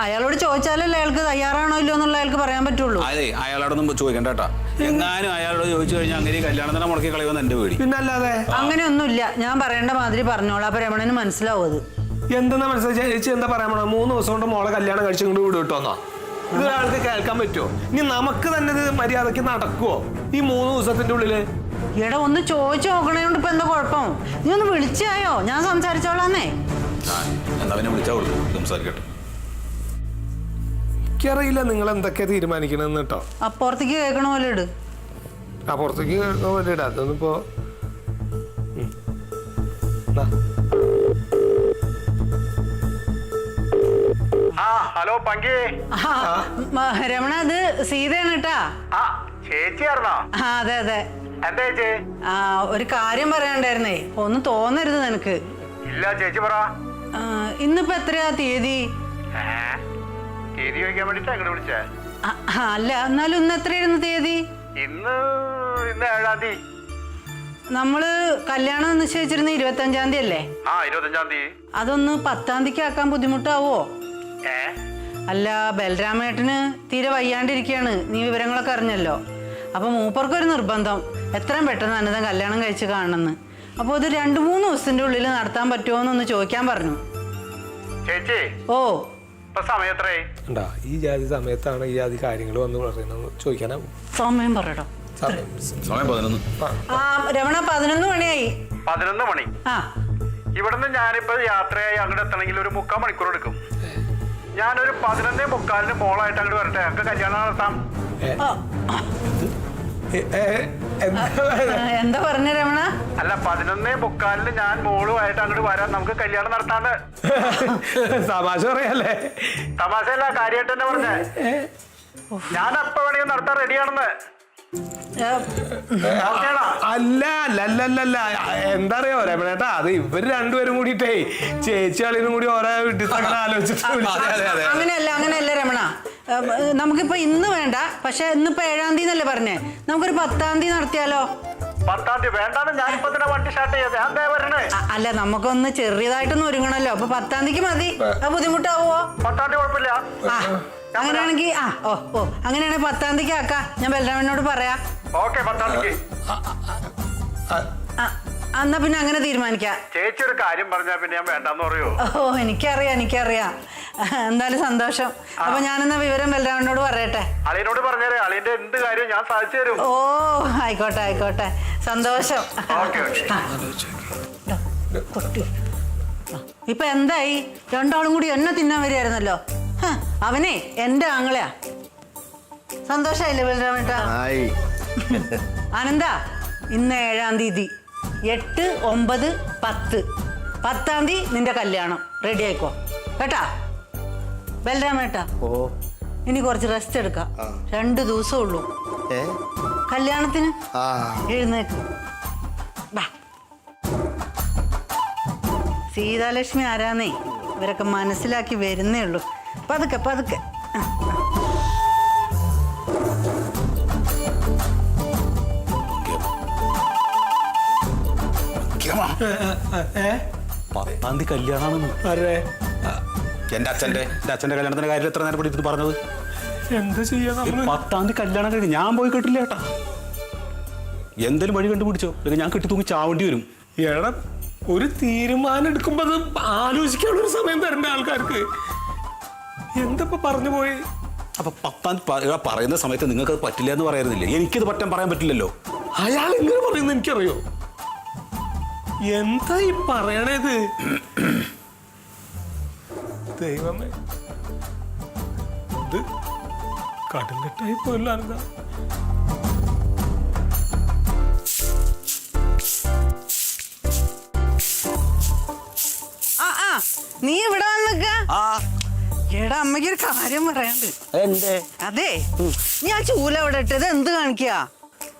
അയാളോട് ചോദിച്ചാലല്ലേ അയാൾക്ക് തയ്യാറാണോ ഇല്ലോ എന്നുള്ള അയാൾക്ക് പറയാൻ പറ്റുള്ളൂ. അതെ, അയാളോടൊന്നും ചോദിക്കണ്ട കേട്ടാ. എങ്ങാനും അയാളോട് ചോദിച്ചു കഴിഞ്ഞാൽ അങ്ങനെ കല്യാണം തന്നെ മുടക്കി കളയുമെന്ന് എന്റെ പേടി. പിന്നല്ലാതെ അങ്ങനെയൊന്നുമില്ല. ഞാൻ പറയേണ്ട മാതിരി പറഞ്ഞോളാം. അപ്പൊ രമണന് മനസ്സിലാവും അത്. എന്തെന്നാ മനസ്സിലായി ചേച്ചി? എന്താ പറയാൻ പോണോ? 3 ദിവസം കൊണ്ട് മോളെ കല്യാണം കഴിച്ചു കൊണ്ട് വിടും കിട്ടുമെന്നോ? ഇതൊരാൾക്ക് കേൾക്കാൻ പറ്റുമോ? ഇനി നമുക്ക് തന്നെ ഇത് മര്യാദക്ക് നടക്കുവോ ഈ 3 ദിവസത്തിന്റെ ഉള്ളില്? എടാ ഒന്ന് ചോദിച്ചു നോക്കണേണ്ട് ഇപ്പൊ എന്താ കുഴപ്പം? നീ ഒന്ന് വിളിച്ചായോ? ഞാൻ സംസാരിച്ചോളാന്നേ. എന്നാ പിന്നെ വിളിച്ചാ കൊടുക്കും, സംസാരിക്കട്ടെ. എനിക്കറിയില്ല നിങ്ങൾ എന്തൊക്കെയാ തീരുമാനിക്കണെന്ന് കേട്ടോ. അപ്പുറത്തേക്ക് കേൾക്കണ പോലെ ഇട്. പുറത്തേക്ക് കേൾക്കണ പോലെ ഇടാ. അതൊന്നിപ്പോ ഹലോ പങ്കി. രമണ, അത് സീതയാണ് കേട്ടാ. ചേച്ചിയായിരുന്നോ? അതെ അതെ. എന്താ ചേച്ചി? ഒരു കാര്യം പറയാണ്ടായിരുന്നേ. ഒന്നും തോന്നരുത് നിനക്ക്. ഇല്ല ചേച്ചി പറ. ഇന്നിപ്പോ എത്രയാ തീയതി? തീയതി ചോദിക്കാൻ വേണ്ടിട്ടാ ഇങ്ങോട്ട് വിളിച്ചേ. അല്ല, എന്നാലും ഇന്ന് എത്രയായിരുന്നു തീയതി? ഇന്ന് 7-ാം തീയതി. നമ്മള് കല്യാണം നിശ്ചയിച്ചിരുന്ന 25-ാം തീയതി അല്ലേ? 25-ാം തീയതി. അതൊന്ന് 10-ാം തീയതിക്ക് ആക്കാൻ ബുദ്ധിമുട്ടാവോ? അല്ല, ബലരാമേട്ടന് തീരെ വയ്യാണ്ടിരിക്കുകയാണ്. നീ വിവരങ്ങളൊക്കെ അറിഞ്ഞല്ലോ. അപ്പൊ മൂപ്പർക്കൊരു നിർബന്ധം എത്രയും പെട്ടെന്ന് അനന്തം കല്യാണം കഴിച്ച് കാണണമെന്ന്. അപ്പൊ ഇത് 2-3 ദിവസത്തിന്റെ ഉള്ളിൽ നടത്താൻ പറ്റുമോ എന്നൊന്ന് ചോദിക്കാൻ പറഞ്ഞു. ചേച്ചി, ഓ സമയം എത്രേ? ഈ ജാതി സമയത്താണ് ഈ ജാതി കാര്യങ്ങൾ വന്ന് പറയുന്നത് ചോദിക്കാനാവും. സമയം പറയടോ. സമയം 11. രമണ, 11 മണിയായി. 11 മണി. ഇവിടുന്ന് ഞാനിപ്പോ യാത്രയായി അങ്ങോട്ട് എത്തണമെങ്കിൽ ഒരു 3/4 മണിക്കൂർ എടുക്കും. ഞാനൊരു 11:45 മോളായിട്ട് അങ്ങോട്ട് വരട്ടെ, ഞങ്ങൾക്ക് കല്യാണം നടത്താം. എന്താ പറഞ്ഞ രമണ? അല്ല, 11:45 ഞാൻ മോളുമായിട്ട് അങ്ങോട്ട് വരാൻ, നമുക്ക് കല്യാണം നടത്താന്ന്. തമാശ പറയല്ലേ? തമാശയല്ല, കാര്യമായിട്ട് തന്നെ പറഞ്ഞേ. ഞാൻ എപ്പോ വേണമെങ്കിൽ നടത്താൻ റെഡിയാണെന്ന്. അല്ല എന്താ അറിയോ രമണേട്ടാ, അത് ഇവര് രണ്ടുപേരും കൂടിയിട്ടേ ചേച്ചി അളിനും കൂടി ഓരോ വീട്ടിൽ ആലോചിച്ചിട്ട്. അങ്ങനെയല്ല രമണ. നമുക്കിപ്പോ ഇന്ന് വേണ്ട, പക്ഷെ ഇന്നിപ്പോ 7-ാം തീയതി എന്നല്ലേ പറഞ്ഞേ. നമുക്കൊരു 10-ാം തീയതി നടത്തിയാലോ? 10-ാം തീയതി വേണ്ടാന്ന് ഞാനിപ്പോ തന്നെ വണ്ടി സ്റ്റാർട്ട് ചെയ്യാതെ. അല്ല, നമുക്കൊന്ന് ചെറിയതായിട്ടൊന്ന് ഒരുങ്ങണല്ലോ. അപ്പൊ 10-ാം തീയതിക്ക് മതി. ബുദ്ധിമുട്ടാവോ? 10-ാം തീയതി കുഴപ്പമില്ല. അങ്ങനെയാണെങ്കിൽ അങ്ങനെയാണെങ്കിൽ 10-ാം തീയതിക്ക് ആക്കാം. ഞാൻ ബലരാമനോട് പറയാം. ഓക്കെ, 10-ാം തീയതി. എന്നാ പിന്നെ അങ്ങനെ തീരുമാനിക്കാം. ചേച്ചി ഒരു കാര്യം പറഞ്ഞാ പിന്നെ ഞാൻ വേണ്ടെന്ന് പറയോ? ഓ, എനിക്കറിയാം. എന്തായാലും സന്തോഷം. അപ്പൊ ഞാനെന്നാ വിവരം ബലരാമനോട് പറയട്ടെ. അളിയനോട് പറഞ്ഞേരെ, അളിയന്റെ എന്ത് കാര്യം ഞാൻ സാധിച്ചു തരും. ഓ, ആയിക്കോട്ടെ. സന്തോഷം. ഇപ്പൊ എന്തായി? 2 കൂടി എന്നെ തിന്നാൻ വരികയായിരുന്നല്ലോ. അവനെ എന്റെ ആങ്ങളെയാ. സന്തോഷായില്ലേ ബലരാമേട്ടാ? ആനന്ദ, ഇന്ന് 7-ാം തീയതി 8, 9, 10. 10-ാം തീയതി നിന്റെ കല്യാണം. റെഡി ആയിക്കോ കേട്ടാ ബലരാമേട്ടാ. ഇനി കുറച്ച് റെസ്റ്റ് എടുക്കാം. 2 ദിവസം ഉള്ളൂ കല്യാണത്തിന്. എഴുന്നേക്ക്. സീതാലക്ഷ്മി ആരാന്നേ ഇവരൊക്കെ മനസ്സിലാക്കി വരുന്നേ ഉള്ളൂ. പതുക്കെ. പത്താം തീയതി കല്യാണമെന്ന് എന്റെ അച്ഛന്റെ കല്യാണത്തിന്റെ കാര്യം എത്ര നേരം കൂടി പറഞ്ഞത്? എന്താ ചെയ്യാ? 10-ാം തീയതി കല്യാണം കഴിഞ്ഞ് ഞാൻ പോയി കിട്ടില്ല ചേട്ടാ. എന്തെങ്കിലും വഴി കണ്ടുപിടിച്ചോ, അല്ലെങ്കിൽ ഞാൻ കെട്ടി തൂങ്ങി ചാവേണ്ടി വരും. എടാ, ഒരു തീരുമാനം എടുക്കുമ്പോ അത് ആലോചിക്കാനുള്ള ഒരു സമയം തരണ്ട ആൾക്കാർക്ക്. എന്തപ്പോ പറഞ്ഞു പോയി? അപ്പൊ 10-ാം തീയതി പറയുന്ന സമയത്ത് നിങ്ങൾക്ക് അത് പറ്റില്ല എന്ന് പറയാറുന്നില്ലേ? എനിക്കത് പറയാൻ പറ്റില്ലല്ലോ. അയാൾ എങ്ങനെ പറയുന്നത് എനിക്കറിയോ? എന്താ ഈ പറയണത്? ദൈവമേ, ഇത് കടുങ്കട്ടായി പോയല്ലോ. നീ ഇവിടെ വന്നിക്ക. എടാ, അമ്മയ്ക്ക് ഒരു കാര്യം പറയാണ്ട്. അതെ, നീ ആ ചൂല ഇവിടെ ഇട്ടത് എന്ത് കാണിക്കാ?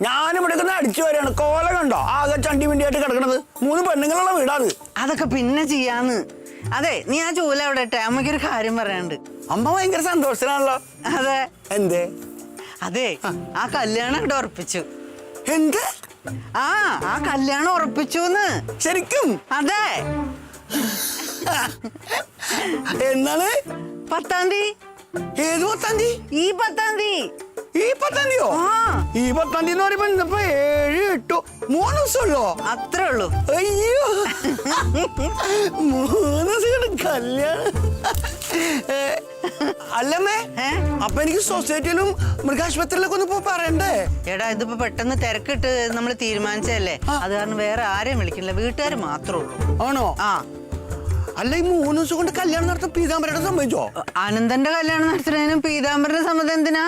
ഞാനിവിടെ അടിച്ചു വരെയാണ്. കോല കണ്ടോ? ആകെ ചണ്ടി മിണ്ടിയായിട്ട് കിടക്കണത്. 3 പെണ്ണുങ്ങളുള്ള വീടാത്. അതൊക്കെ പിന്നെ ചെയ്യാന്ന്. അതെ, നീ ആ ചൂല അവിടെ ഇട്ടേ. അമ്മയ്ക്കൊരു കാര്യം പറയാണ്ട്. അമ്മ ഭയങ്കര സന്തോഷത്തിലാണല്ലോ. അതെ. എന്തേ? അതെ, ആ കല്യാണം ഇവിടെ ഉറപ്പിച്ചു. എന്ത്? ആ കല്യാണം ഉറപ്പിച്ചു. ശരിക്കും? അതെ. എന്നാണ്? 10-ാം തീയതി. ഏത് 10-ാം തീയതി? ഈ 10-ാം തീയതി. ഈ 10-ാം തീയതിയോ? ഈ 10-ാം തീയതി എന്ന് പറയുമ്പോ ഇന്നിപ്പോ 7, 8, 3 ദിവസമല്ലോ. അത്രേ ഉള്ളൂ. അയ്യോ 3 ദിവസം കല്യാണം. അല്ലമ്മേ, അപ്പൊ എനിക്ക് സൊസൈറ്റിയിലും മൃഗാശുപത്രിയിലൊക്കെ ഒന്ന് പറയണ്ടേ? എടാ ഇതിപ്പോ പെട്ടെന്ന് തിരക്കിട്ട് നമ്മൾ തീരുമാനിച്ചതല്ലേ, അത് കാരണം വേറെ ആരെയും വിളിക്കില്ല, വീട്ടുകാർ മാത്രമേ ഉള്ളൂ. ആണോ? ആ. അല്ല, ഈ 3 ദിവസം കൊണ്ട് കല്യാണം നടത്താൻ പീതാംബരയുടെ സമ്മതിച്ചോ? അനന്തന്റെ കല്യാണം നടത്തുന്നതിനും പീതാംബരന്റെ സമ്മതം എന്തിനാ?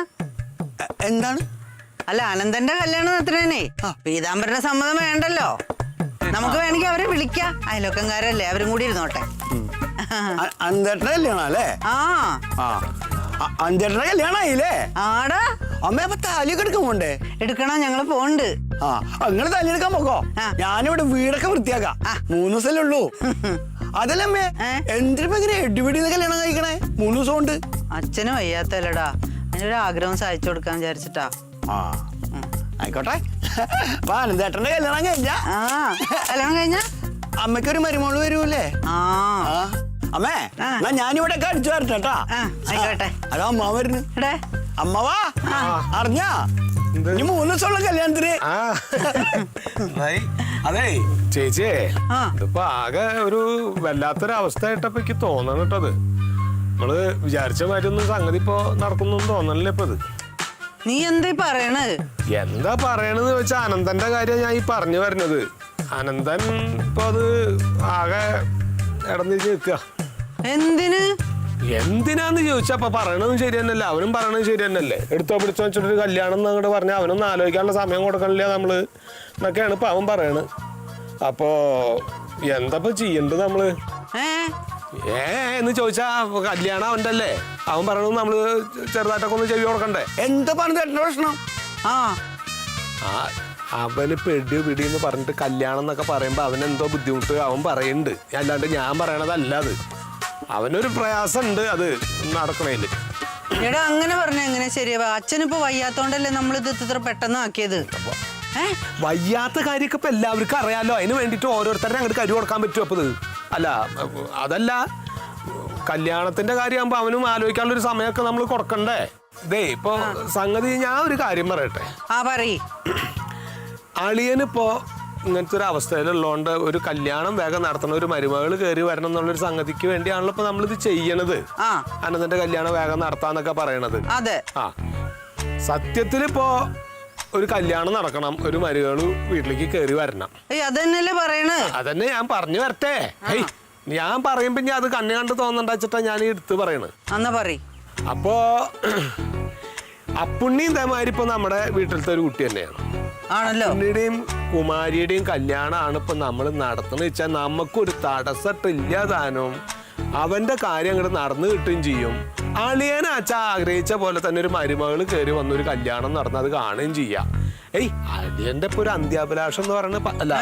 എന്താണ്? അല്ല, അനന്തന്റെ കല്യാണം നടത്തുന്നതിനേ പീതാംബരന്റെ സമ്മതം വേണ്ടല്ലോ. നമുക്ക് വേണമെങ്കിൽ അവരെ വിളിക്കാം, അയലോക്കംകാരല്ലേ, അവരും കൂടി ഇരുന്നോട്ടെ. അന്തേട്ടന്റെ കല്യാണം അല്ലേ? ആ അന്തേട്ടന്റെ കല്യാണായില്ലേ? ആടാ. അമ്മ അപ്പൊ താലിയൊക്കെ എടുക്കാൻ പോണ്ടേ? എടുക്കണം, ഞങ്ങള് പോണ്ട്. ആ, അങ്ങനെ താലി എടുക്കാൻ പോക്കോ. ഞാനിവിടെ വീടൊക്കെ വൃത്തിയാക്കാം. 3 ദിവസമല്ലേ ഉള്ളൂ. അതല്ലമ്മേ, എന്തിനിപ്പോ ഇങ്ങനെ എടിപിടിന്ന് കല്യാണം കഴിക്കണേ 3 ദിവസം കൊണ്ട്? അച്ഛനും വയ്യാത്തല്ലടാ, അതിനൊരു ആഗ്രഹം സാധിച്ചു കൊടുക്കാൻ വിചാരിച്ചിട്ടാ. ആ, ആയിക്കോട്ടെ. അപ്പൊ അനന്തേട്ടന്റെ കല്യാണം കഴിഞ്ഞാ കല്യാണം കഴിഞ്ഞ അമ്മയ്ക്കൊരു മരുമോള് വരൂല്ലേ? അമ്മേ, എന്നാ ഞാനിവിടെ അടിച്ചു വരട്ടെട്ടാ. ആയിക്കോട്ടെ. അതാ അമ്മ വരുന്നു. അമ്മവാ, അറിഞ്ഞാ ഇനി 3 ദിവസമുള്ള കല്യാണത്തിന്. അതെ ചേച്ചിയെ, ഇതിപ്പോ ആകെ ഒരു വല്ലാത്തൊരു അവസ്ഥ ആയിട്ടപ്പോ എനിക്ക് തോന്നണം കേട്ടത്. നമ്മള് വിചാരിച്ച മാതിരി ഒന്നും സംഗതി ഇപ്പൊ നടക്കുന്നൊന്നും തോന്നണില്ല ഇപ്പൊ. ഇത് നീ എന്താ പറയണത്? എന്താ പറയണെന്ന് വെച്ചാ അനന്തന്റെ കാര്യം ഞാൻ ഈ പറഞ്ഞു വരുന്നത്. അനന്തൻ ഇപ്പൊ അത് ആകെ ഇടന്നിരിച്ച് നിൽക്കുക. എന്തിനാന്ന് ചോദിച്ചാ അപ്പൊ പറയണതും ശരി തന്നെയല്ലേ, അവനും പറയണതും ശരി തന്നെയല്ലേ. എടുത്തോ പിടിച്ചോ വെച്ചിട്ടൊരു കല്യാണം എന്നങ്ങോട്ട് പറഞ്ഞാൽ അവനൊന്നും ആലോചിക്കാനുള്ള സമയം കൊടുക്കണില്ല നമ്മള് എന്നൊക്കെയാണ് ഇപ്പൊ അവൻ പറയണത്. അപ്പോ എന്താ ചെയ്യണ്ടത് നമ്മള്? എന്ന് ചോദിച്ചാ കല്യാണം അവൻ്റെ അല്ലേ, അവൻ പറയണത് നമ്മള് ചെറുതായിട്ടൊക്കെ ഒന്ന് ചെവി കൊടുക്കണ്ടേ? എന്താ പറഞ്ഞ പ്രശ്നം? അവന് പിടിന്ന് പറഞ്ഞിട്ട് കല്യാണം എന്നൊക്കെ പറയുമ്പോ അവനെന്തോ ബുദ്ധിമുട്ട് അവൻ പറയുന്നുണ്ട്, അല്ലാണ്ട് ഞാൻ പറയണതല്ല. അത് അവനൊരു പ്രയാസം ഉണ്ട് അത് നടക്കണേല്. എടാ, അങ്ങനെ പറഞ്ഞ എങ്ങനെ ശരിയാവാ? അച്ഛനിപ്പോ വയ്യാത്തോണ്ടല്ലേ നമ്മൾ ഇത് ഇത്ര പെട്ടെന്ന് ആക്കിയത്. വയ്യാത്ത കാര്യമൊക്കെ ഇപ്പൊ എല്ലാവർക്കും അറിയാലോ, അതിന് വേണ്ടിട്ട് ഓരോരുത്തരെ അങ്ങോട്ട് കരി കൊടുക്കാൻ പറ്റും. അപ്പൊ അല്ല, അതല്ല, കല്യാണത്തിന്റെ കാര്യമാകുമ്പോ അവനും ആലോചിക്കാനുള്ള ഒരു സമയമൊക്കെ നമ്മൾ കൊടുക്കണ്ടേ? ഇതേ ഇപ്പൊ സംഗതി ഞാൻ ഒരു കാര്യം പറയട്ടെ. അളിയനിപ്പോ ഇങ്ങനത്തെ ഒരു അവസ്ഥയിലുള്ളതുകൊണ്ട് ഒരു കല്യാണം വേഗം നടത്തണം, ഒരു മരുമകൾ കയറി വരണം എന്നുള്ളൊരു സംഗതിക്ക് വേണ്ടിയാണല്ലോ ഇപ്പൊ നമ്മളിത് ചെയ്യണത്. അനന്തന്റെ കല്യാണം വേഗം നടത്താന്നൊക്കെ പറയണത്. സത്യത്തിലിപ്പോ ഒരു കല്യാണം നടക്കണം, ഒരു മരുമകള് വീട്ടിലേക്ക് കയറി വരണം. അതന്നെ ഞാൻ പറഞ്ഞു വരട്ടെ. ഞാൻ പറയുമ്പോ ഞാൻ അത് കണ്ണു കണ്ട് തോന്നണ്ടാച്ചിട്ടാ ഞാൻ എടുത്ത് പറയണത്. അപ്പോ അപ്പുണ്ണി ഇതേമാതിരി ഇപ്പൊ നമ്മുടെ വീട്ടിലത്തെ ഒരു കുട്ടി തന്നെയാണ്. അപ്പുണ്ണിയുടെയും കുമാരിയുടെയും കല്യാണമാണ് ഇപ്പൊ നമ്മൾ നടത്തണെന്ന് വെച്ചാൽ നമുക്കൊരു തടസ്സമില്ല താനും. അവന്റെ കാര്യം അങ്ങോട്ട് നടന്നു കിട്ടുകയും ചെയ്യും. അളിയനാച്ച ആഗ്രഹിച്ച പോലെ തന്നെ ഒരു മരുമകള് കയറി വന്നൊരു കല്യാണം നടന്നത് കാണുകയും ചെയ്യാം. അളിയന്റെ ഇപ്പൊ ഒരു അന്ത്യാഭിലാഷം എന്ന് പറയുന്നത് അല്ല,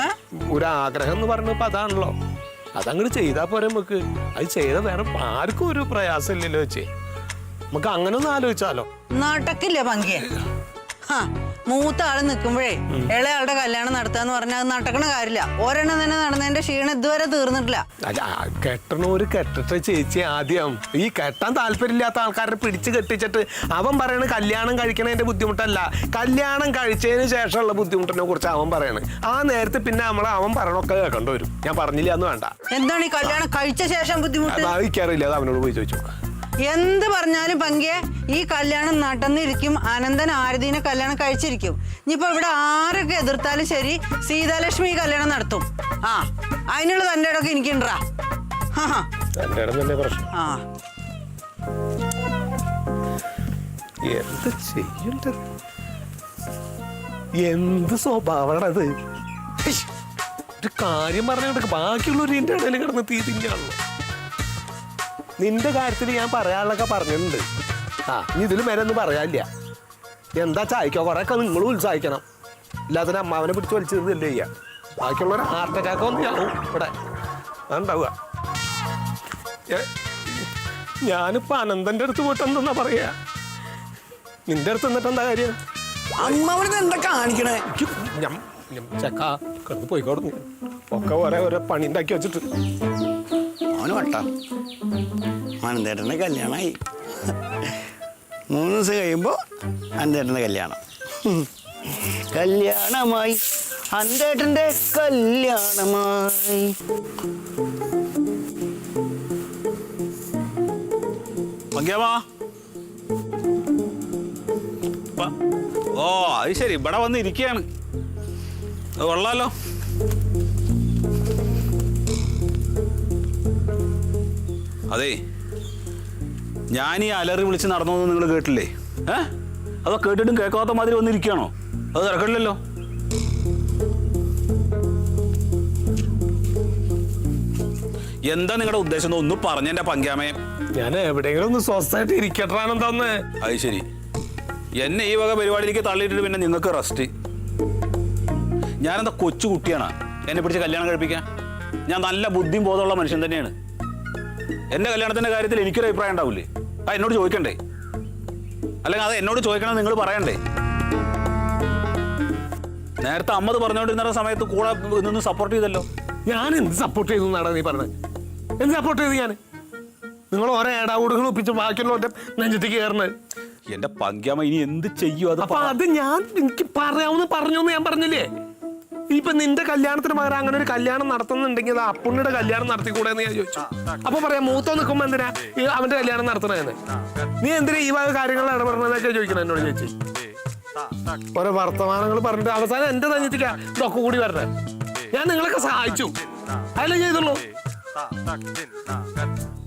ഒരു ആഗ്രഹം എന്ന് പറയുന്നത് അതാണല്ലോ. അതങ്ങോട്ട് ചെയ്താൽ പോരെ നമുക്ക്. അത് ചെയ്താൽ വേറെ ആർക്കും ഒരു പ്രയാസം ഇല്ലല്ലോ വെച്ചേ. നമുക്ക് അങ്ങനെ ഒന്ന് ആലോചിച്ചാലോ? നടക്കില്ല പങ്കിയ. മൂത്ത ആള് നിൽക്കുമ്പോഴേ ഇളയാളുടെ കല്യാണം നടത്താന്ന് പറഞ്ഞാൽ അത് നടക്കണ കാര്യമില്ല. ഒരെണ്ണം തന്നെ നടന്നതിന്റെ ക്ഷീണം ഇതുവരെ തീർന്നിട്ടില്ല. കെട്ടണോര് കെട്ടിട്ട് ചേച്ചി ആദ്യം ഈ കെട്ടാൻ താല്പര്യമില്ലാത്ത ആൾക്കാരെ പിടിച്ച് കെട്ടിച്ചിട്ട് അവൻ പറയണ കല്യാണം കഴിക്കണതിന്റെ ബുദ്ധിമുട്ടല്ല, കല്യാണം കഴിച്ചതിന് ശേഷമുള്ള ബുദ്ധിമുട്ടിനെ കുറിച്ച് അവൻ പറയണത്. ആ നേരത്തെ പിന്നെ അവൻ പറയണൊക്കെ കേൾക്കേണ്ടി വരും. ഞാൻ പറഞ്ഞില്ല എന്ന് വേണ്ട. എന്താണ് ഈ കല്യാണം കഴിച്ച ശേഷം ബുദ്ധിമുട്ട്? എനിക്കറിയില്ല, അത് അവനോട് പോയി ചോദിച്ചു. എന്ത് പറഞ്ഞാലും പങ്കിയെ ഈ കല്യാണം നടന്നിരിക്കും. അനന്തൻ ആരതിനെ കല്യാണം കഴിച്ചിരിക്കും. ഇനിയിപ്പോ ഇവിടെ ആരൊക്കെ എതിർത്താലും ശരി, സീതാലക്ഷ്മി കല്യാണം നടത്തും. അതിനുള്ള തന്റെ ഇടമൊക്കെ എനിക്കുണ്ടാ. എന്ത് ചെയ്യണ്ടത്? എന്ത് സ്വഭാവമാണത്? ഒരു കാര്യം പറഞ്ഞ ബാക്കിയുള്ളവർ എന്റെ ഇടയിൽ കിടന്ന് തീ തിന്നാണല്ലോ. നിന്റെ കാര്യത്തിൽ ഞാൻ പറയാനുള്ളതൊക്കെ പറഞ്ഞിട്ടുണ്ട്. നീ ഇതിൽ മേലെ ഒന്നും പറയാനില്ല. എന്താ ചായക്കോ കുറെയൊക്കെ നിങ്ങളും ഉത്സാഹിക്കണം. ഇല്ലാതെ അമ്മാവനെ പിടിച്ച് വലിച്ചിരുന്നില്ല ചെയ്യാം. ബാക്കിയുള്ളവർ ഹാർട്ട് അറ്റാക്ക് ഒന്നും ഇവിടെ അതുണ്ടാവുക. ഞാനിപ്പോ അനന്തന്റെ അടുത്ത് പോയിട്ട് എന്തെന്നാ പറയാ? നിന്റെ അടുത്ത് എന്നിട്ട് എന്താ കാര്യം? എന്താ കാണിക്കണേ? ചെക്ക കിടന്ന് പോയിക്കോടുന്നു ഒക്കെ ഓരോ പണി ഉണ്ടാക്കി വെച്ചിട്ട് അവന് വട്ടാ. അനന്തേട്ടൻ്റെ കല്യാണമായി. 3 ദിവസം കഴിയുമ്പോൾ അനന്തേട്ടൻ്റെ കല്യാണം. കല്യാണമായി, അനന്തേട്ടൻ്റെ കല്യാണമായി. പങ്ക്യാമാ. ഓ അത് ശരി, ഇവിടെ വന്ന് ഇരിക്കുകയാണ്. അത് കൊള്ളാലോ. അതെ, ഞാൻ ഈ അലറി വിളിച്ച് നടന്നോന്ന് നിങ്ങൾ കേട്ടില്ലേ? അതോ കേട്ടിട്ടും കേൾക്കാത്ത മാതിരി വന്നിരിക്കുകയാണോ? അത് തിരക്കില്ലല്ലോ. എന്താ നിങ്ങളുടെ ഉദ്ദേശം ഒന്ന് പറഞ്ഞെന്റെ പങ്ക്യാമയെ. ഞാൻ എവിടെയെങ്കിലും ഒന്ന് സ്വസ്ഥമായിട്ട് ഇരിക്കട്ടാണെന്താന്ന്. അത് ശരി, എന്നെ ഈ വക പരിപാടിയിലേക്ക് തള്ളിയിട്ടിട്ട് പിന്നെ നിങ്ങൾക്ക് റെസ്റ്റ്. ഞാനെന്താ കൊച്ചു കുട്ടിയാണ് എന്നെ പിടിച്ച് കല്യാണം കഴിപ്പിക്കാൻ? ഞാൻ നല്ല ബുദ്ധിയും ബോധമുള്ള മനുഷ്യൻ തന്നെയാണ്. എൻ്റെ കല്യാണത്തിൻ്റെ കാര്യത്തിൽ എനിക്കൊരു അഭിപ്രായം ഉണ്ടാവില്ലേ? അത് എന്നോട് ചോദിക്കണ്ടേ? അല്ലെങ്കിൽ അത് എന്നോട് ചോദിക്കണം നിങ്ങൾ പറയണ്ടേ? നേരത്തെ അമ്മത് പറഞ്ഞുകൊണ്ടിരുന്ന സമയത്ത് കൂടെ നിന്ന് സപ്പോർട്ട് ചെയ്തല്ലോ. ഞാൻ എന്ത് സപ്പോർട്ട് ചെയ്തു എന്നാണ് നീ പറഞ്ഞത്? എന്ത് സപ്പോർട്ട് ചെയ്തു ഞാൻ? നിങ്ങൾ ഓരോ ഏടാകൂടുകൾ ഒപ്പിച്ച് ബാക്കിയുള്ളവരുടെ നെഞ്ചത്തേക്ക് കയറുന്നത്. എന്റെ പങ്ക്യാമ ഇനി എന്ത് ചെയ്യും? അപ്പൊ അത് ഞാൻ എനിക്ക് പറയാവുന്ന പറഞ്ഞു എന്ന് ഞാൻ പറഞ്ഞില്ലേ. ഇപ്പൊ നിന്റെ കല്യാണത്തിന് പകരം അങ്ങനെ ഒരു കല്യാണം നടത്തുന്നുണ്ടെങ്കിൽ അത് അപ്പുണ്ണിയുടെ കല്യാണം നടത്തിക്കൂടെ എന്ന് ഞാൻ ചോദിച്ചു. അപ്പൊ പറയാം മൂത്തോ നിൽക്കുമ്പോ എന്തിനാ അവന്റെ കല്യാണം നടത്തണേന്ന്? നീ എന്തിനാ ഈ വക കാര്യങ്ങൾ ഇടപെടണമെന്നൊക്കെ ചോദിക്കണം എന്നോട് ചേച്ചി. ഓരോ വർത്തമാനങ്ങൾ പറഞ്ഞിട്ട് അവസാനം എന്റെ നെഞ്ചത്തേക്കാ ഇതൊക്കെ കൂടി വരണേ. ഞാൻ നിങ്ങളൊക്കെ സഹായിച്ചു, അതല്ലേ ചെയ്തുള്ളൂ.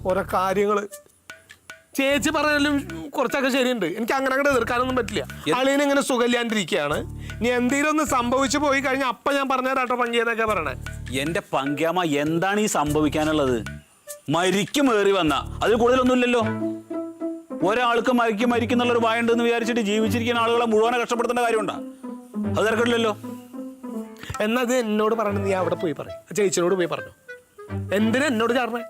ഓരോ കാര്യങ്ങള് ചേച്ചി പറഞ്ഞാലും കുറച്ചൊക്കെ ശരിയുണ്ട്. എനിക്ക് അങ്ങനെ അങ്ങോട്ട് എതിർക്കാനൊന്നും പറ്റില്ല. ആളിനെ ഇങ്ങനെ സുഖമില്ലാണ്ടിരിക്കുകയാണ്. നീ എന്തെങ്കിലും ഒന്ന് സംഭവിച്ചു പോയി കഴിഞ്ഞാൽ അപ്പൊ ഞാൻ പറഞ്ഞുതരാട്ടോ പങ്കിയെന്നൊക്കെ പറയണേ. എന്റെ പങ്ക്യാമ എന്താണ് ഈ സംഭവിക്കാനുള്ളത്? മരിക്കുമേറി വന്ന അതിൽ കൂടുതലൊന്നുമില്ലല്ലോ. ഒരാൾക്ക് മരിക്കുന്നുള്ള ഒരു ഭയമുണ്ടെന്ന് വിചാരിച്ചിട്ട് ജീവിച്ചിരിക്കുന്ന ആളുകളെ മുഴുവനെ കഷ്ടപ്പെടുത്തേണ്ട കാര്യമുണ്ടോ? അത് തിരക്കില്ലല്ലോ. എന്നാ അത് എന്നോട് പറയണത് നീ അവിടെ പോയി പറയും. ചേച്ചിയോട് പോയി പറഞ്ഞു. എന്തിനാ എന്നോട് ചേർന്നേ?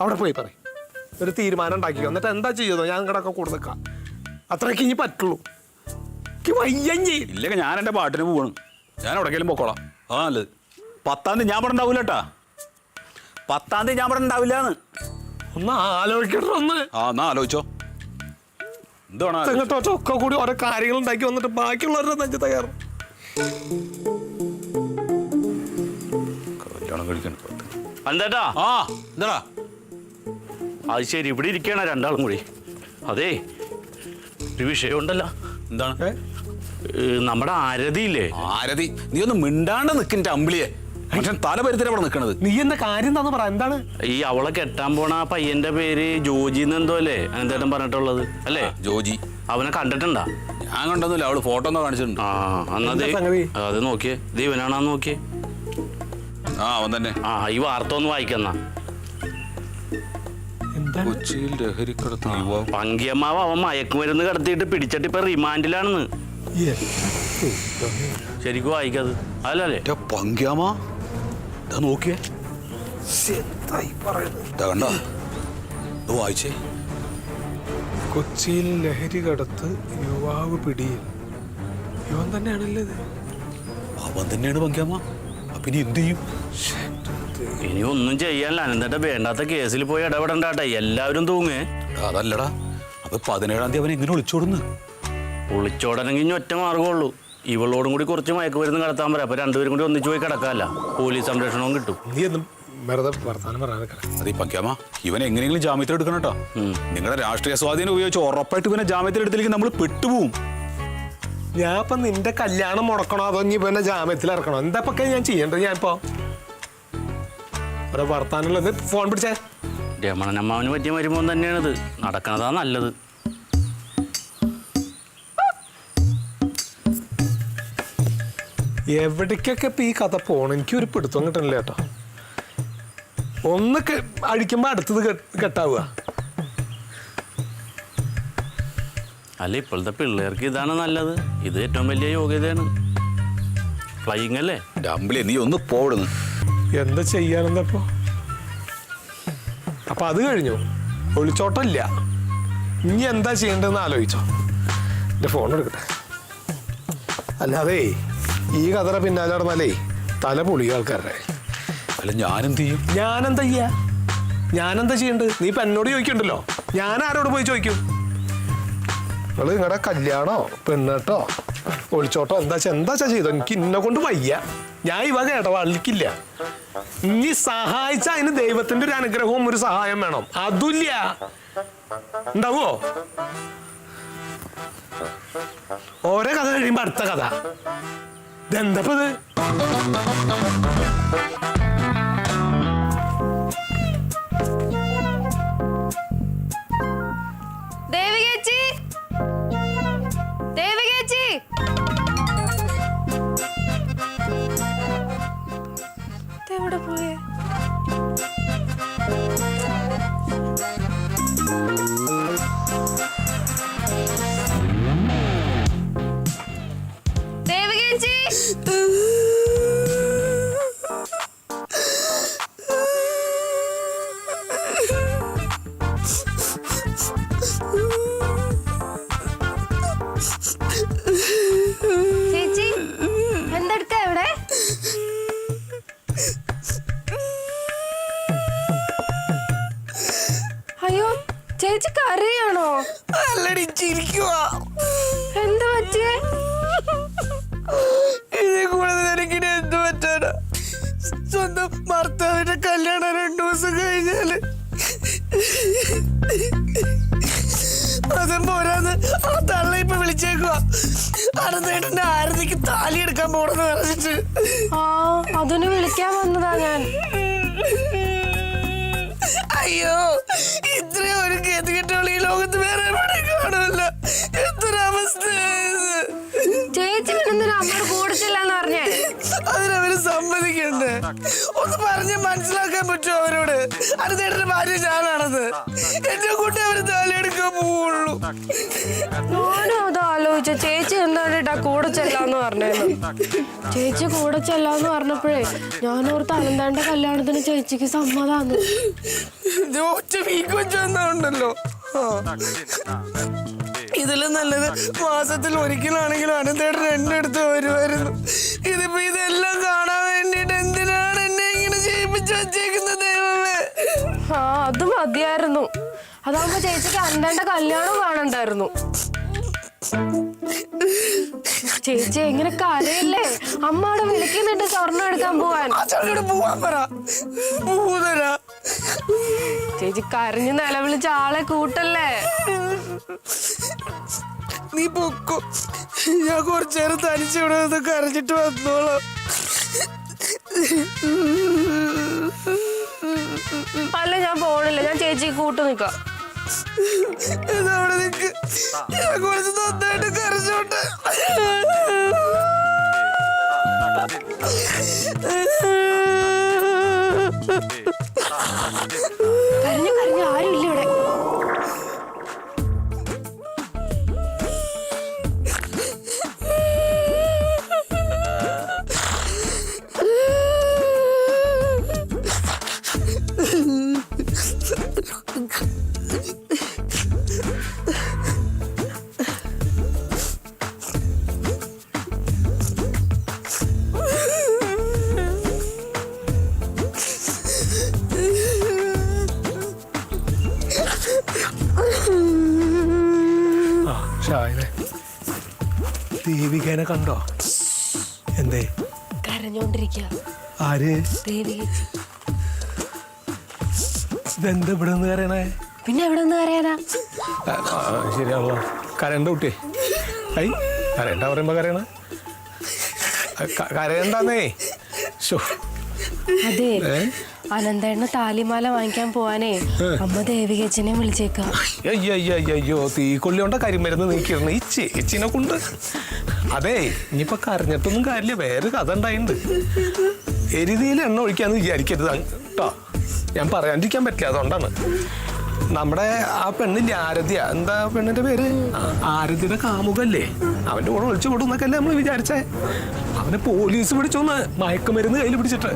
അവിടെ പോയി പറയും. ഒരു തീരുമാനം ഉണ്ടാക്കിയോ. എന്നിട്ട് എന്താ ചെയ്യുന്നോ ഞാൻ കിടക്കെ കൂടെ നിൽക്കാം. അത്രയ്ക്ക് ഇനി പറ്റുള്ളൂ. ഇല്ലെങ്കിൽ ഞാൻ എൻ്റെ പാട്ടിന് പോകണം. ഞാൻ എവിടേക്കെങ്കിലും പൊക്കോളാം. ആ നല്ലത്. 10-ാം തീയതി ഞാൻ ഇവിടെ ഉണ്ടാവില്ല കേട്ടാ. 10-ാം തീയതി ഞാൻ ഇവിടെ ഉണ്ടാവില്ലാന്ന് ഒന്ന് ആലോചിക്കട്ടോ. ഒന്ന് എന്നാ ആലോചിച്ചോ. എന്താണ് ഒക്കെ കൂടി ഓരോ കാര്യങ്ങൾ ഉണ്ടാക്കി വന്നിട്ട് ബാക്കിയുള്ളവരുടെ നെഞ്ച് തയ്യാറും കല്യാണം കഴിക്കാൻ. അന്തേട്ടാ. ആ എന്താടാ? അത് ശരി, ഇവിടെ ഇരിക്കണ രണ്ടാളും കൂടി. അതേ, ഒരു വിഷയമുണ്ടല്ലോ. എന്താണ്? നമ്മുടെ ആരതിയില്ലേ? ആരതി? നീ ഒന്ന് മിണ്ടാണ്ട് നിൽക്കിന്റെ അമ്പിളിയെ. മനുഷ്യൻ തല പരിത്തിട്ട് അവിടെ നിൽക്കണത്. നീ എന്താ കാര്യം എന്താന്ന് പറ. എന്താണ്? ഈ അവളെ കെട്ടാൻ പോണ ആ പയ്യന്റെ പേര് ജോജി എന്തോ അല്ലേ അനന്തേട്ടൻ പറഞ്ഞിട്ടുള്ളത് അല്ലേ? ജോജി. അവനെ കണ്ടിട്ടുണ്ടാ? ഞാൻ കണ്ടൊന്നുമില്ല. അവള് ഫോട്ടോ ഒന്നും കാണിച്ചിട്ടുണ്ട്. അത് നോക്കിയേ, ദീവനാണാന്ന് നോക്കിയേ. അവൻ തന്നെ. ഈ വാർത്ത ഒന്ന് വായിക്കുന്ന. കൊച്ചിയിൽ ലഹരിക്കടത്ത് യുവാവ്. പങ്കിയമ്മാവ് അവൻ മയക്കുമരുന്ന് കടത്തിയിട്ട് പിടിച്ചിട്ട് ഇപ്പൊ റിമാൻഡിലാണെന്ന്. ശരിക്കും വായിക്കത് അല്ലല്ലേ? പങ്ക്യാമ നോക്കിയേ. കണ്ടോ? വായിച്ചേ. കൊച്ചിയിൽ ലഹരി കടത്ത് യുവാവ് പിടിയിൽ. ഇവൻ തന്നെയാണല്ലേ ഇത്? അവൻ തന്നെയാണ് പങ്ക്യാമ. പിന്നെ എന്ത് ചെയ്യും? ഇനി ഒന്നും ചെയ്യാനില്ല. അനന്തേട്ട വേണ്ടാത്ത കേസിൽ പോയി ഇടപെടണ്ടാട്ടെ. എല്ലാവരും തൂങ്ങേ. അതല്ലടാ, അപ്പൊ 17-ാം തീയതി അവൻ എങ്ങനെ ഒളിച്ചോടുന്നു? ഒളിച്ചോടനെങ്കിൽ ഇനി ഒറ്റ മാർഗമുള്ളൂ. ഇവളോടും കൂടി കുറച്ച് മയക്കുമരുന്ന് കടത്താൻ പറയാം. അപ്പൊ രണ്ടുപേരും കൂടി ഒന്നിച്ചു പോയി കിടക്കാല്ല. പോലീസ് സംരക്ഷണവും കിട്ടും. അതെ പങ്ക്യാമ, ഇവൻ എങ്ങനെയെങ്കിലും ജാമ്യത്തിൽ എടുക്കണം കേട്ടോ. നിങ്ങളുടെ രാഷ്ട്രീയ സ്വാധീനം ഉപയോഗിച്ച് ഉറപ്പായിട്ട് ഇവനെ ജാമ്യത്തിൽ എടുത്തില്ലെങ്കിൽ നമ്മൾ പെട്ടുപോകും. ഞാൻ ഇപ്പൊ നിന്റെ കല്യാണം മുടക്കണോ അതോ ഇനി ഇവന്റെ ജാമ്യത്തിൽ ഇറക്കണോ? എന്താ പൊക്കെ ഞാൻ ചെയ്യേണ്ടത്? ഞാൻ ഇപ്പൊ വർത്താനുള്ളത് ഫോൺ പിടിച്ചേ. രമണനമ്മാവന് പറ്റിയ മരുമോൻ തന്നെയാണിത്. നടക്കണതാ നല്ലത്. എവിടേക്കൊക്കെ ഇപ്പൊ ഈ കഥ പോണം എനിക്കൊരു പിടുത്തം കിട്ടണില്ല കേട്ടോ. ഒന്ന് അടിക്കുമ്പോ അടുത്തത് കെട്ടാവുക. അല്ല, ഇപ്പോഴത്തെ പിള്ളേർക്ക് ഇതാണ് നല്ലത്. ഇത് ഏറ്റവും വലിയ യോഗ്യതയാണ്. ഫ്ലൈയിങ് അല്ലേ? ഡംബിളി നീ ഒന്ന് പോടുന്നു. എന്താ ചെയ്യാനെന്നപ്പോ? അപ്പൊ അത് കഴിഞ്ഞു. ഒളിച്ചോട്ടമില്ല. ഇനി എന്താ ചെയ്യേണ്ടതെന്ന് ആലോചിച്ചോ. എന്റെ ഫോൺ എടുക്കട്ടെ. അല്ലാതെ ഈ കഥയുടെ പിന്നാലെ നടന്നാലേ തല പൊളിയ ആൾക്കാരുടെ. അല്ല ഞാനെന്ത് ചെയ്യും? ഞാനെന്താ ചെയ്യാ? ഞാനെന്താ ചെയ്യണ്ടത്? നീ ഇപ്പൊ എന്നോട് ചോദിക്കണ്ടല്ലോ, ഞാൻ ആരോട് പോയി ചോദിക്കും? നിങ്ങള് നിങ്ങളുടെ കല്യാണോ പെണ്ണട്ടോ ഒളിച്ചോട്ടോ എന്താച്ചാ ചെയ്തോ, എനിക്ക് ഇന്നെ കൊണ്ട് വയ്യ. ഞാൻ ഇവ ഇടപാടിക്കില്ല. ഇനി സഹായിച്ച അതിന് ദൈവത്തിന്റെ ഒരു അനുഗ്രഹവും ഒരു സഹായം വേണം. അതുമില്ല. ഉണ്ടാവോ? ഓരോ കഥ കഴിയുമ്പോ അടുത്ത കഥ. ഇതെന്തപ്പത്? എവിടെ പോയേ? ദേവികേച്ചി, ചേച്ചി എന്തെടുക്ക ഇവിടെ? അയ്യോ ചേച്ചി കരയാണോ? അല്ലടി ചിരിക്കുവാ. എന്ത് പറ്റിയേ? ഇതിൽ കൂടുതൽ എനിക്കിനി എന്ത് പറ്റാനാ? സ്വന്തം ഭർത്താവിന്റെ കല്യാണം 2 ദിവസം കഴിഞ്ഞാല് അതും പോരാന്ന് ആ തള്ള ഇപ്പൊ വിളിച്ചേക്കുവാ. അനന്തേട്ടന്റെ ആരതിക്ക് താലി എടുക്കാൻ പോണെന്ന് പറഞ്ഞിട്ട്. ആ അതിന് വിളിക്കാൻ വന്നതാ ഞാൻ. അയ്യോ, ഇത്രയും ഒരു ഗതികെട്ടുള്ള ഈ ലോകത്ത് വേറെ എവിടെ കാണുമല്ല. എന്തൊരവസ്ഥ! ചേച്ചി പിന്നെന്തിനാ അമ്മയുടെ കൂടെ ചെല്ലാന്ന് പറഞ്ഞേ? അതിനവര് സമ്മതിക്കണ്ടേ? ഒന്ന് പറഞ്ഞ് മനസ്സിലാക്കാൻ പറ്റുമോ അവരോട്? അടുത്തേട്ടന്റെ ഭാര്യ ഞാനാണത്. എന്നെ കൂട്ടി അവര് താലിയെടുക്കാൻ പോവുള്ളൂ. ഞാനും അത് ആലോചിച്ച. ചേച്ചി എന്താണ്ടാ കൂടെ ചെല്ലാന്ന് പറഞ്ഞേന്ന്. ചേച്ചി കൂടെ ചെല്ലാന്ന് പറഞ്ഞപ്പോഴേ ഞാനോർത്ത് അനന്താന്റെ കല്യാണത്തിന് ചേച്ചിക്ക് സമ്മതാന്ന്. ഒറ്റ വീക്ക് വെച്ച് വന്നുണ്ടല്ലോ. ഇതിലും നല്ലത് മാസത്തിൽ ഒരിക്കലാണെങ്കിലും അനന്തേട്ടൻ എന്റെ അടുത്ത് വരുമായിരുന്നു. ഇതിപ്പോ ഇതെല്ലാം കാണാൻ വേണ്ടിട്ട് എന്തിനാണ് എന്നെ ഇങ്ങനെ ചെയ്യിപ്പിച്ചു വച്ചേക്കുന്നത്? ദൈവമേ, ആ അത് മതിയായിരുന്നു. അതാവുമ്പോ ചേച്ചിക്ക് അനന്താന്റെ കല്യാണം കാണണ്ടായിരുന്നു. ചേച്ചി എങ്ങനെ കരയല്ലേ? അമ്മ അവിടെ വിളിക്കുന്നുണ്ട് സ്വർണ്ണം എടുക്കാൻ പോവാൻ. പോവാൻ പറ. ഭൂതരാ. ചേച്ചി കരഞ്ഞ് നിലവിളിച്ച ആളെ കൂട്ടല്ലേ. നീ പൊക്കോ, ഞാൻ കുറച്ചേരം തനിച്ചിവിടെ നിന്ന് കരഞ്ഞിട്ട് വന്നോളാം. അല്ല ഞാൻ പോണില്ല, ഞാൻ ചേച്ചിക്ക് കൂട്ടു നിക്കാം. ഇതവിടെ നിക്ക്, ഞാൻ കുറച്ച് നന്നായിട്ട് കരച്ചോട്ടെ. കരഞ്ഞു കരഞ്ഞു ആരും ഇല്ല ഇവിടെ. ദേവികേനെ കണ്ടോ? എന്തേ കരഞ്ഞോണ്ടിരിക്കുക. ആര്? ദേവികേച്ചി. ഇതെന്താ ഇവിടെ നിന്ന് കരയണേ? പിന്നെ എവിടെ നിന്ന് കരയാനാ? ശരിയാണല്ലോ, കരണ്ട കുട്ടിയെ. ഐ കരയണ്ട പറയുമ്പോ കരയണ. കരയണ്ടെന്നേ. അതെ, അനന്തേണ്ണ താലിമാല വാങ്ങിക്കാൻ പോവാനേ അമ്മ ദേവികേച്ചനെ വിളിച്ചേക്കാം. അയ്യോ, തീക്കൊള്ളി കൊണ്ട കരിമരുന്ന് നീക്കിയിരുന്നു ഈ ചേച്ചിനെ കൊണ്ട്. അതെ, ഇനിയിപ്പൊ കരഞ്ഞിട്ടൊന്നും കാര്യമില്ല, വേറെ കഥ ഉണ്ടായിട്ടുണ്ട്. എരുതിയിൽ എണ്ണ ഒഴിക്കാന്ന് വിചാരിക്കരുത് കേട്ടോ. ഞാൻ പറയാണ്ടിരിക്കാൻ പറ്റില്ല, അതുകൊണ്ടാണ്. നമ്മുടെ ആ പെണ്ണില്ലേ ആരതിയ, എന്താ പെണ്ണിന്റെ പേര്? ആരതിയുടെ കാമുകല്ലേ, അവന്റെ കൂടെ ഒളിച്ചു കൊടുന്നൊക്കെ അല്ലേ നമ്മൾ വിചാരിച്ചേ. അവനെ പോലീസ് പിടിച്ചോന്ന് മയക്കുമരുന്ന് കയ്യിൽ പിടിച്ചിട്ട്.